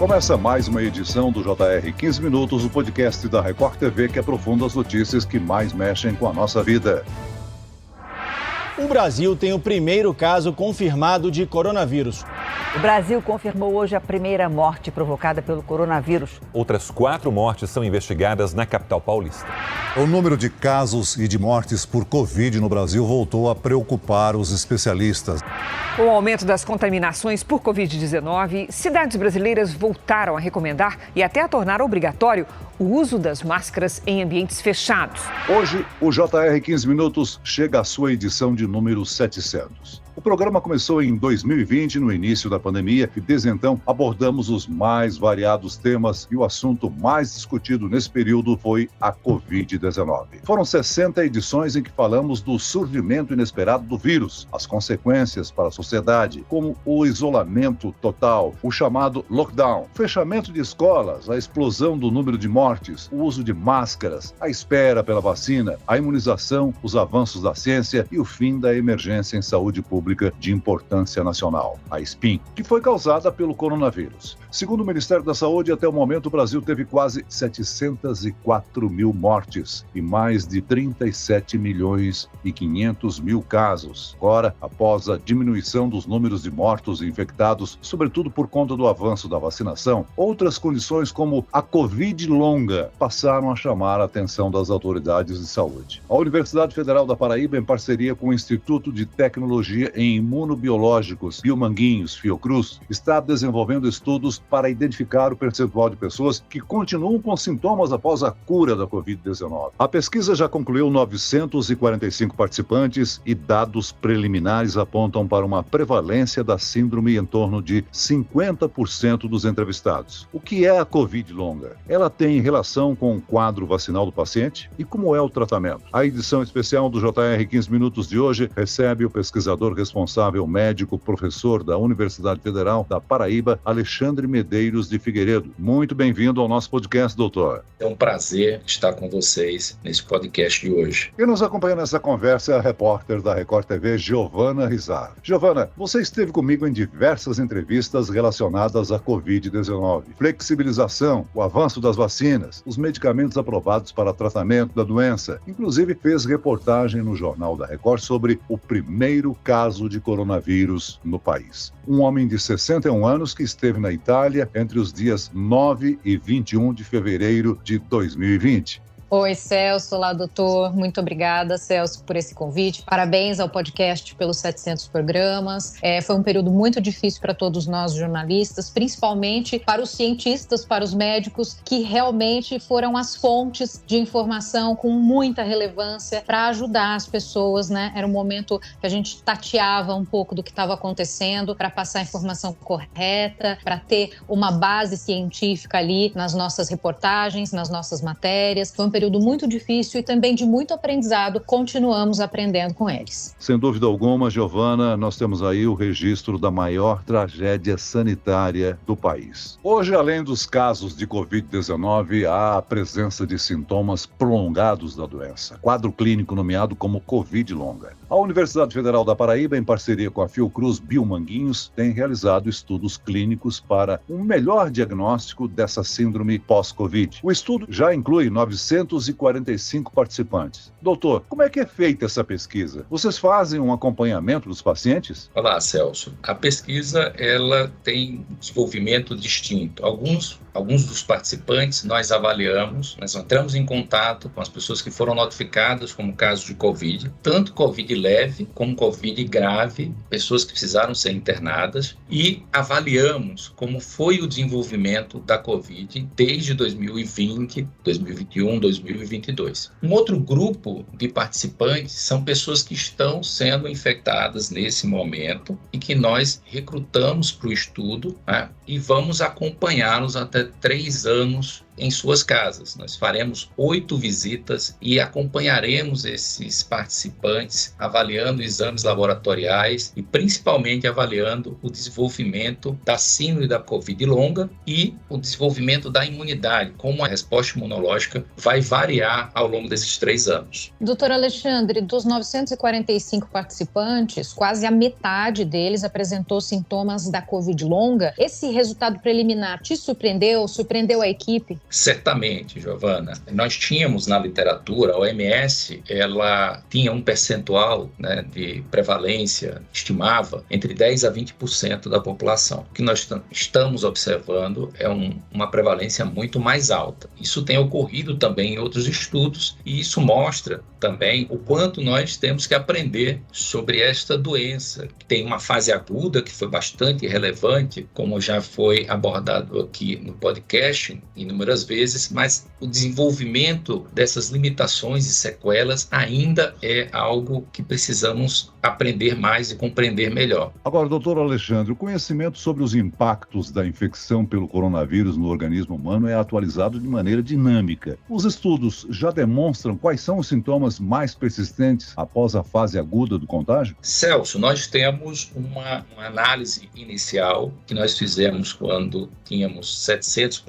Começa mais uma edição do JR 15 Minutos, o podcast da Record TV que aprofunda as notícias que mais mexem com a nossa vida. O Brasil tem o primeiro caso confirmado de coronavírus. O Brasil confirmou hoje a primeira morte provocada pelo coronavírus. Outras 4 mortes são investigadas na capital paulista. O número de casos e de mortes por Covid no Brasil voltou a preocupar os especialistas. Com o aumento das contaminações por Covid-19, cidades brasileiras voltaram a recomendar e até a tornar obrigatório o uso das máscaras em ambientes fechados. Hoje, o JR 15 Minutos chega à sua edição de número 700. O programa começou em 2020, no início da pandemia, e desde então abordamos os mais variados temas e o assunto mais discutido nesse período foi a Covid-19. Foram 60 edições em que falamos do surgimento inesperado do vírus, as consequências para a sociedade, como o isolamento total, o chamado lockdown, o fechamento de escolas, a explosão do número de mortes, o uso de máscaras, a espera pela vacina, a imunização, os avanços da ciência e o fim da emergência em saúde pública de importância nacional, a SPIN, que foi causada pelo coronavírus. Segundo o Ministério da Saúde, até o momento o Brasil teve quase 704 mil mortes e mais de 37 milhões e 500 mil casos. Agora, após a diminuição dos números de mortos e infectados, sobretudo por conta do avanço da vacinação, outras condições como a Covid longa passaram a chamar a atenção das autoridades de saúde. A Universidade Federal da Paraíba, em parceria com o Instituto de Tecnologia em Imunobiológicos Biomanguinhos, Fiocruz, está desenvolvendo estudos para identificar o percentual de pessoas que continuam com sintomas após a cura da Covid-19. A pesquisa já concluiu 945 participantes e dados preliminares apontam para uma prevalência da síndrome em torno de 50% dos entrevistados. O que é a Covid longa? Ela tem relação com o quadro vacinal do paciente? E como é o tratamento? A edição especial do JR 15 Minutos de hoje recebe o pesquisador responsável médico, professor da Universidade Federal da Paraíba, Alexandre Medeiros de Figueiredo. Muito bem-vindo ao nosso podcast, doutor. É um prazer estar com vocês nesse podcast de hoje. Quem nos acompanha nessa conversa é a repórter da Record TV, Giovana Rizar. Giovana, você esteve comigo em diversas entrevistas relacionadas à Covid-19. Flexibilização, o avanço das vacinas, os medicamentos aprovados para tratamento da doença. Inclusive, fez reportagem no Jornal da Record sobre o primeiro caso de coronavírus no país. Um homem de 61 anos que esteve na Itália entre os dias 9 e 21 de fevereiro de 2020. Oi, Celso. Olá, doutor. Muito obrigada, Celso, por esse convite. Parabéns ao podcast pelos 700 programas. Foi um período muito difícil para todos nós jornalistas, principalmente para os cientistas, para os médicos, que realmente foram as fontes de informação com muita relevância para ajudar as pessoas, né? Era um momento que a gente tateava um pouco do que estava acontecendo para passar a informação correta, para ter uma base científica ali nas nossas reportagens, nas nossas matérias. Foi um período muito difícil e também de muito aprendizado. Continuamos aprendendo com eles. Sem dúvida alguma, Giovana, nós temos aí o registro da maior tragédia sanitária do país. Hoje, além dos casos de Covid-19, há a presença de sintomas prolongados da doença, quadro clínico nomeado como Covid longa. A Universidade Federal da Paraíba, em parceria com a Fiocruz Biomanguinhos, tem realizado estudos clínicos para um melhor diagnóstico dessa síndrome pós-Covid. O estudo já inclui 945 participantes. Doutor, como é que é feita essa pesquisa? Vocês fazem um acompanhamento dos pacientes? Olá, Celso. A pesquisa, ela tem um desenvolvimento distinto. Alguns dos participantes nós avaliamos, nós entramos em contato com as pessoas que foram notificadas como caso de Covid, tanto Covid leve como Covid grave, pessoas que precisaram ser internadas, e avaliamos como foi o desenvolvimento da Covid desde 2020, 2021, 2022. Um outro grupo de participantes são pessoas que estão sendo infectadas nesse momento e que nós recrutamos para o estudo, né, e vamos acompanhá-los até 3 anos em suas casas. Nós faremos 8 visitas e acompanharemos esses participantes, avaliando exames laboratoriais e principalmente avaliando o desenvolvimento da síndrome da Covid longa e o desenvolvimento da imunidade, como a resposta imunológica vai variar ao longo desses 3 anos. Doutor Alexandre, dos 945 participantes, quase a metade deles apresentou sintomas da Covid longa. Esse resultado preliminar te surpreendeu? Surpreendeu a equipe? Certamente, Giovana. Nós tínhamos na literatura, a OMS, ela tinha um percentual, né, de prevalência, estimava, entre 10% a 20% da população. O que nós estamos observando é uma prevalência muito mais alta. Isso tem ocorrido também em outros estudos e isso mostra também o quanto nós temos que aprender sobre esta doença, que tem uma fase aguda que foi bastante relevante, como já foi abordado aqui no podcast inúmeras vezes, mas o desenvolvimento dessas limitações e sequelas ainda é algo que precisamos aprender mais e compreender melhor. Agora, doutor Alexandre, o conhecimento sobre os impactos da infecção pelo coronavírus no organismo humano é atualizado de maneira dinâmica. Os estudos já demonstram quais são os sintomas mais persistentes após a fase aguda do contágio? Celso, nós temos uma análise inicial que nós fizemos quando tínhamos 700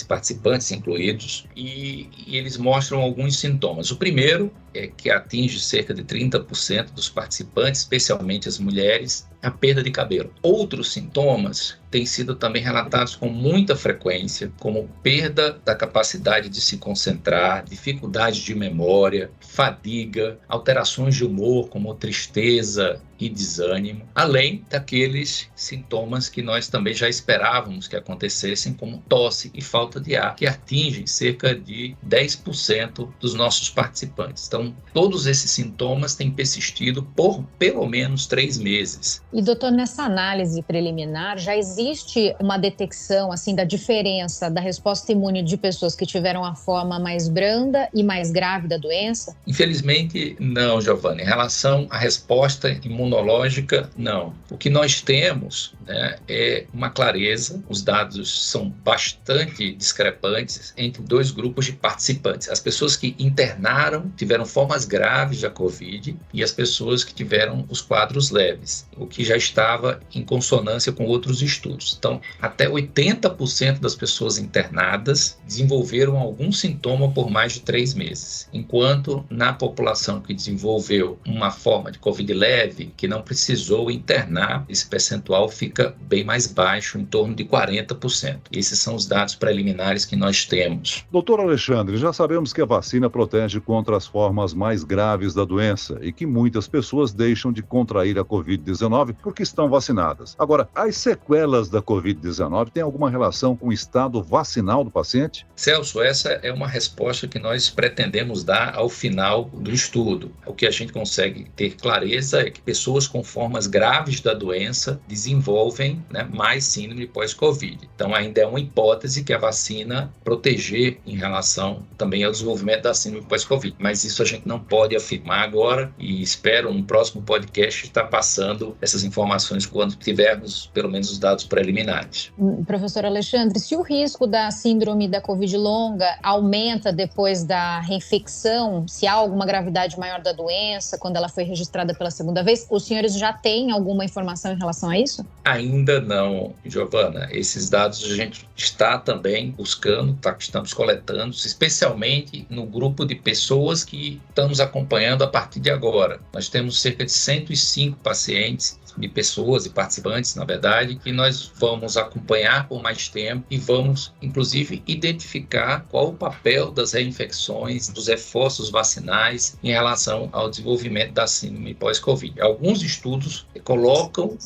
participantes incluídos, e eles mostram alguns sintomas. O primeiro é que atinge cerca de 30% dos participantes, especialmente as mulheres, a perda de cabelo. Outros sintomas têm sido também relatados com muita frequência, como perda da capacidade de se concentrar, dificuldade de memória, fadiga, alterações de humor, como tristeza e desânimo, além daqueles sintomas que nós também já esperávamos que acontecessem, como tosse e falta de ar, que atingem cerca de 10% dos nossos participantes. Então, todos esses sintomas têm persistido por pelo menos 3 meses. E, doutor, nessa análise preliminar, já existe uma detecção assim, da diferença da resposta imune de pessoas que tiveram a forma mais branda e mais grave da doença? Infelizmente, não, Giovana. Em relação à resposta imunológica, não. O que nós temos, né, é uma clareza. Os dados são bastante discrepantes entre 2 grupos de participantes. As pessoas que internaram, tiveram formas graves da Covid, e as pessoas que tiveram os quadros leves, o que já estava em consonância com outros estudos. Então, até 80% das pessoas internadas desenvolveram algum sintoma por mais de 3 meses, enquanto na população que desenvolveu uma forma de Covid leve, que não precisou internar, esse percentual fica bem mais baixo, em torno de 40%. Esses são os dados preliminares que nós temos. Doutor Alexandre, já sabemos que a vacina protege contra as formas mais graves da doença e que muitas pessoas deixam de contrair a Covid-19 porque estão vacinadas. Agora, as sequelas da Covid-19 têm alguma relação com o estado vacinal do paciente? Celso, essa é uma resposta que nós pretendemos dar ao final do estudo. O que a gente consegue ter clareza é que pessoas com formas graves da doença desenvolvem, né, mais síndrome pós-Covid. Então, ainda é uma hipótese que a vacina proteger em relação também ao desenvolvimento da síndrome pós-Covid. Mas isso a gente não pode afirmar agora e espero no próximo podcast estar passando essas informações quando tivermos pelo menos os dados preliminares. Professor Alexandre, se o risco da síndrome da Covid longa aumenta depois da reinfecção, se há alguma gravidade maior da doença quando ela foi registrada pela segunda vez, os senhores já têm alguma informação em relação a isso? Ainda não, Giovana. Esses dados a gente está também buscando, estamos coletando, especialmente no grupo de pessoas que estamos acompanhando a partir de agora. Nós temos cerca de 105 pacientes, de pessoas e participantes, na verdade, que nós vamos acompanhar por mais tempo e vamos, inclusive, identificar qual o papel das reinfecções, dos reforços vacinais em relação ao desenvolvimento da síndrome pós-Covid. Alguns estudos colocam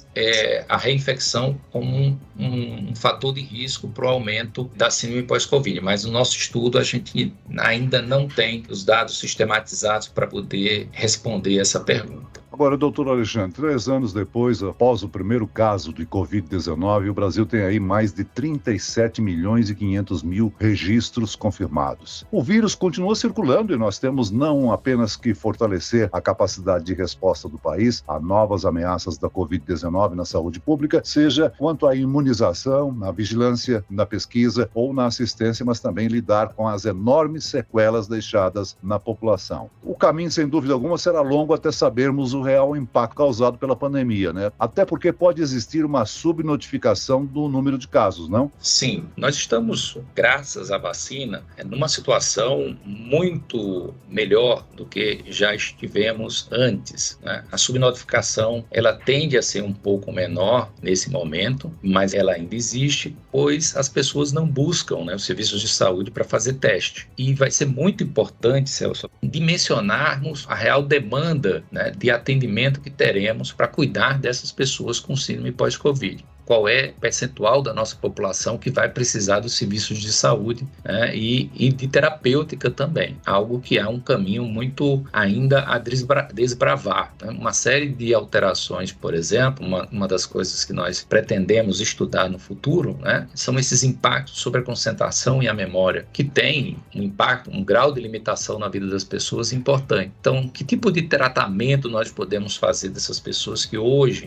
a reinfecção como um fator de risco para o aumento da síndrome pós-Covid, mas no nosso estudo a gente ainda não tem os dados sistematizados para poder responder essa pergunta. Agora, doutor Alexandre, 3 anos depois, após o primeiro caso de Covid-19, o Brasil tem aí mais de 37 milhões e 500 mil registros confirmados. O vírus continua circulando e nós temos não apenas que fortalecer a capacidade de resposta do país a novas ameaças da Covid-19 na saúde pública, seja quanto à imunização, na vigilância, na pesquisa ou na assistência, mas também lidar com as enormes sequelas deixadas na população. O caminho, sem dúvida alguma, será longo até sabermos o real impacto causado pela pandemia, né? Até porque pode existir uma subnotificação do número de casos, não? Sim, nós estamos, graças à vacina, numa situação muito melhor do que já estivemos antes, né? A subnotificação, ela tende a ser um pouco menor nesse momento, mas ela ainda existe, pois as pessoas não buscam, né, os serviços de saúde para fazer teste. E vai ser muito importante, Celso, dimensionarmos a real demanda, né, de atendimento que teremos para cuidar dessas pessoas com síndrome pós-Covid. Qual é o percentual da nossa população que vai precisar dos serviços de saúde, né, e de terapêutica também. Algo que há um caminho muito ainda a desbravar. Né? Uma série de alterações, por exemplo, uma das coisas que nós pretendemos estudar no futuro, né, são esses impactos sobre a concentração e a memória, que tem um impacto, um grau de limitação na vida das pessoas importante. Então, que tipo de tratamento nós podemos fazer dessas pessoas que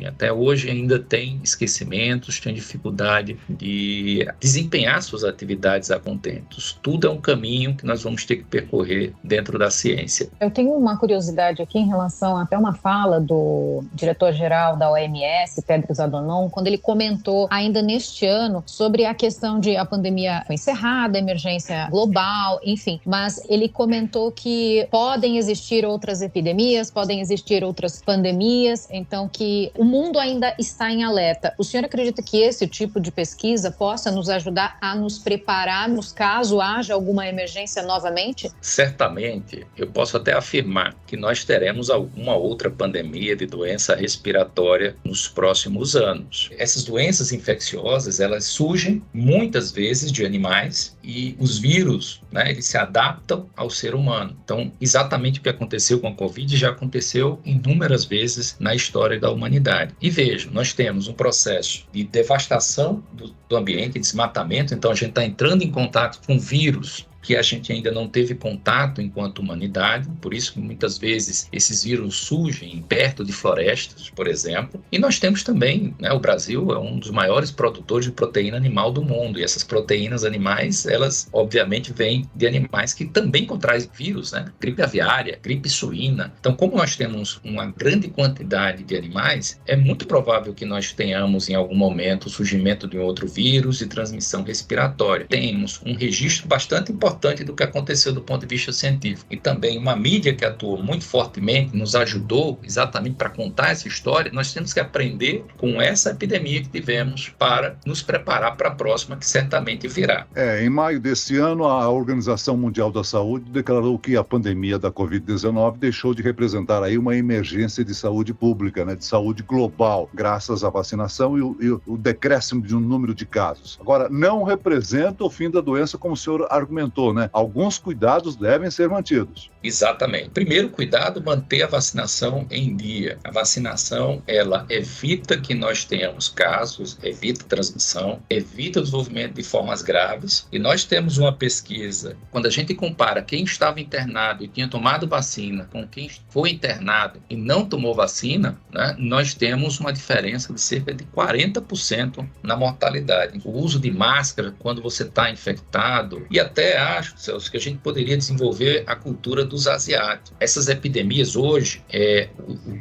até hoje ainda têm esquecimento, têm dificuldade de desempenhar suas atividades a contentos. Tudo é um caminho que nós vamos ter que percorrer dentro da ciência. Eu tenho uma curiosidade aqui em relação até uma fala do diretor-geral da OMS, Tedros Adhanom, quando ele comentou ainda neste ano sobre a questão de a pandemia foi encerrada, emergência global, enfim, mas ele comentou que podem existir outras epidemias, podem existir outras pandemias, então que o mundo ainda está em alerta. O senhor acredita que esse tipo de pesquisa possa nos ajudar a nos prepararmos caso haja alguma emergência novamente? Certamente, eu posso até afirmar que nós teremos alguma outra pandemia de doença respiratória nos próximos anos. Essas doenças infecciosas, elas surgem muitas vezes de animais e os vírus, né, eles se adaptam ao ser humano. Então, exatamente o que aconteceu com a Covid já aconteceu inúmeras vezes na história da humanidade. E vejam, nós temos um processo de devastação do ambiente, desmatamento, então a gente está entrando em contato com vírus que a gente ainda não teve contato enquanto humanidade, por isso que muitas vezes esses vírus surgem perto de florestas, por exemplo. E nós temos também, né, o Brasil é um dos maiores produtores de proteína animal do mundo, e essas proteínas animais, elas obviamente vêm de animais que também contraem vírus, né? Gripe aviária, gripe suína. Então, como nós temos uma grande quantidade de animais, é muito provável que nós tenhamos em algum momento o surgimento de um outro vírus de transmissão respiratória. Temos um registro bastante importante do que aconteceu do ponto de vista científico. E também uma mídia que atuou muito fortemente, nos ajudou exatamente para contar essa história. Nós temos que aprender com essa epidemia que tivemos para nos preparar para a próxima, que certamente virá. Em maio desse ano, a Organização Mundial da Saúde declarou que a pandemia da Covid-19 deixou de representar aí uma emergência de saúde pública, né, de saúde global, graças à vacinação e o decréscimo de um número de casos. Agora, não representa o fim da doença, como o senhor argumentou, né? Alguns cuidados devem ser mantidos. Exatamente. Primeiro cuidado, manter a vacinação em dia. A vacinação, ela evita que nós tenhamos casos, evita transmissão, evita o desenvolvimento de formas graves. E nós temos uma pesquisa, quando a gente compara quem estava internado e tinha tomado vacina com quem foi internado e não tomou vacina, né, nós temos uma diferença de cerca de 40% na mortalidade. O uso de máscara quando você está infectado, e até acho, Celso, que a gente poderia desenvolver a cultura dos asiáticos. Essas epidemias hoje,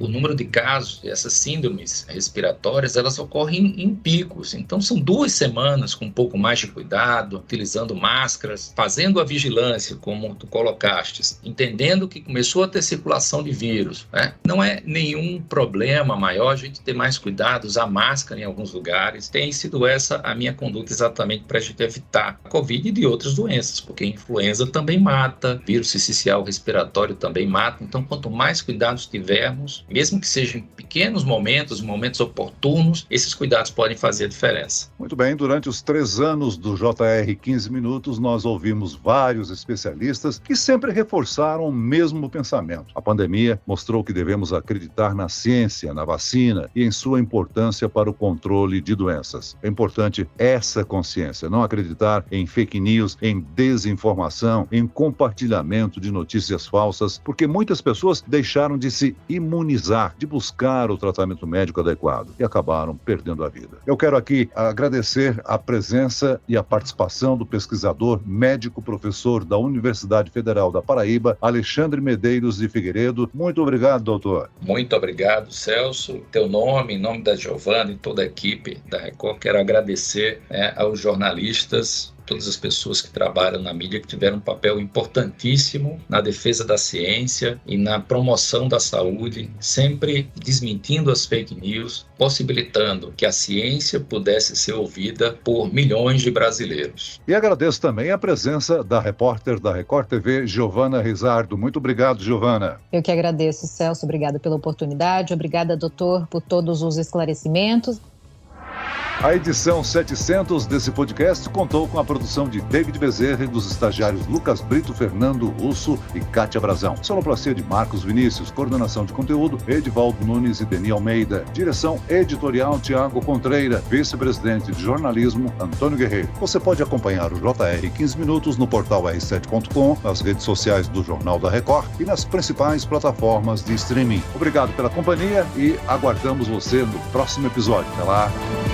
o número de casos, essas síndromes respiratórias, elas ocorrem em picos. Então, são 2 semanas com um pouco mais de cuidado, utilizando máscaras, fazendo a vigilância, como tu colocaste, entendendo que começou a ter circulação de vírus, né? Não é nenhum problema maior a gente ter mais cuidado, usar máscara em alguns lugares. Tem sido essa a minha conduta exatamente para a gente evitar a Covid e de outras doenças, porque influenza também mata, vírus sincicial respiratório também mata. Então, quanto mais cuidados tivermos, mesmo que sejam em pequenos momentos oportunos, esses cuidados podem fazer a diferença. Muito bem, durante os 3 anos do JR 15 Minutos, nós ouvimos vários especialistas que sempre reforçaram o mesmo pensamento. A pandemia mostrou que devemos acreditar na ciência, na vacina e em sua importância para o controle de doenças. É importante essa consciência, não acreditar em fake news, em desinformação, em compartilhamento de notícias falsas, porque muitas pessoas deixaram de se imunizar, de buscar o tratamento médico adequado e acabaram perdendo a vida. Eu quero aqui agradecer a presença e a participação do pesquisador, médico, professor da Universidade Federal da Paraíba, Alexandre Medeiros de Figueiredo. Muito obrigado, doutor. Muito obrigado, Celso. Teu nome, em nome da Giovana e toda a equipe da Record, quero agradecer aos jornalistas, todas as pessoas que trabalham na mídia, que tiveram um papel importantíssimo na defesa da ciência e na promoção da saúde, sempre desmentindo as fake news, possibilitando que a ciência pudesse ser ouvida por milhões de brasileiros. E agradeço também a presença da repórter da Record TV, Giovana Rizardo. Muito obrigado, Giovana. Eu que agradeço, Celso. Obrigada pela oportunidade. Obrigada, doutor, por todos os esclarecimentos. A edição 700 desse podcast contou com a produção de David Bezerra e dos estagiários Lucas Brito, Fernando Russo e Kátia Brazão. Sonoplastia de Marcos Vinícius, coordenação de conteúdo Edivaldo Nunes e Deni Almeida. Direção editorial Tiago Contreira, vice-presidente de jornalismo Antônio Guerreiro. Você pode acompanhar o JR 15 Minutos no portal r7.com, nas redes sociais do Jornal da Record e nas principais plataformas de streaming. Obrigado pela companhia e aguardamos você no próximo episódio. Até lá!